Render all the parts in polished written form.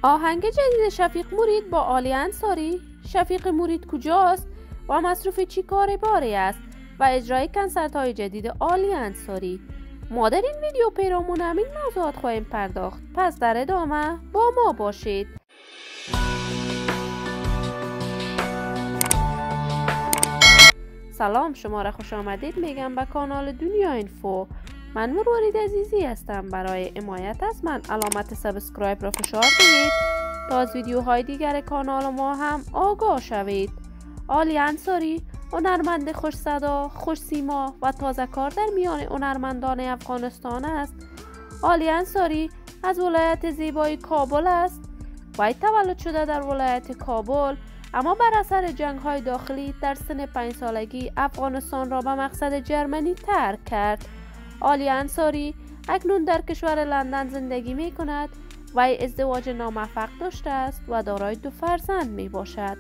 آهنگ جدید شفیق مرید با عالی انصاری. شفیق مرید کجاست و مصروف چی کار باری است و اجرای کنسرت‌های جدید عالی انصاری؟ ما در این ویدیو پیرامون همین موضوعات خواهیم پرداخت، پس در ادامه با ما باشید. سلام، شما را خوش آمدید میگم به کانال دنیا اینفو. من مروارید عزیزی هستم. برای حمایت از من علامت سابسکرایب را فشار دهید تا از ویدیوهای دیگر کانال ما هم آگاه شوید. عالی انصاری هنرمند خوش صدا، خوش سیما و تازه کار در میان هنرمندان افغانستان است. عالی انصاری از ولایت زیبای کابل است. وی تولد شده در ولایت کابل، اما بر اثر جنگ‌های داخلی در سن 5 سالگی افغانستان را به مقصد جرمنی ترک کرد. عالی انصاری اکنون در کشور لندن زندگی می کند. وی ازدواج ناموفق داشته است و دارای 2 فرزند می باشد.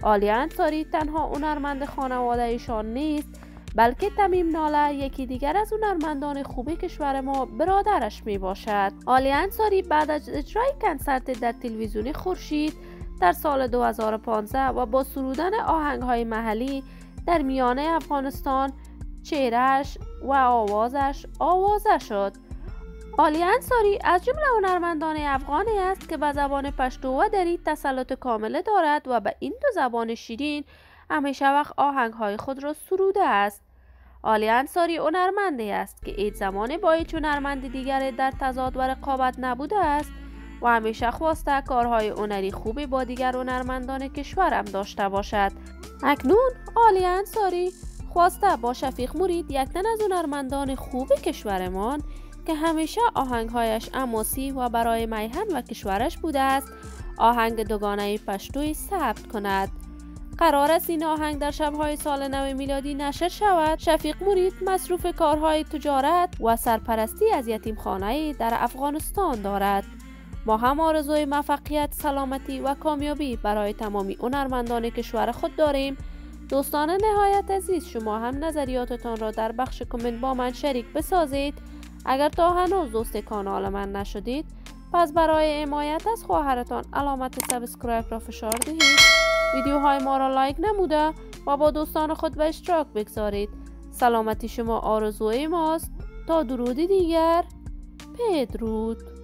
عالی انصاری تنها هنرمند خانواده ایشان نیست، بلکه تمیم ناله یکی دیگر از هنرمندان خوب کشور ما برادرش می باشد. عالی انصاری بعد از اجرای کنسرت در تلویزیون خورشید در سال 2015 و با سرودن آهنگ‌های محلی در میانه افغانستان، چهره‌اش و آوازش آوازه شد. عالی انصاری از جمله هنرمندان افغانی است که به زبان پشتو و دری تسلط کامل دارد و به این 2 زبان شیرین همیشه وقت آهنگ‌های خود را سروده است. عالی انصاری هنرمندی است که هیچ زمان با هیچ هنرمند دیگر در تضاد و رقابت نبوده است و همیشه خواسته کارهای هنری خوبی با دیگر هنرمندان کشورم داشته باشد. اکنون عالی انصاری خواسته با شفیق مرید، یک تن از هنرمندان خوب کشورمان که همیشه آهنگهایش حماسی و برای میهن و کشورش بوده است، آهنگ دوگانه پشتوی ثبت کند. قرار است این آهنگ در شب‌های سال نو میلادی نشر شود. شفیق مرید مصروف کارهای تجارت و سرپرستی از یتیمخانه‌ای در افغانستان دارد. ما هم آرزوی موفقیت، سلامتی و کامیابی برای تمامی هنرمندان کشور خود داریم. دوستان نهایت عزیز، شما هم نظریاتتان را در بخش کامنت با من شریک بسازید. اگر تا هنوز دوست کانال من نشدید، پس برای حمایت از خواهرتان علامت سابسکرایب را فشار دهید. ویدیوهای ما را لایک نموده و با دوستان خود به اشتراک بگذارید. سلامتی شما آرزوی ماست. تا درودی دیگر، بدرود.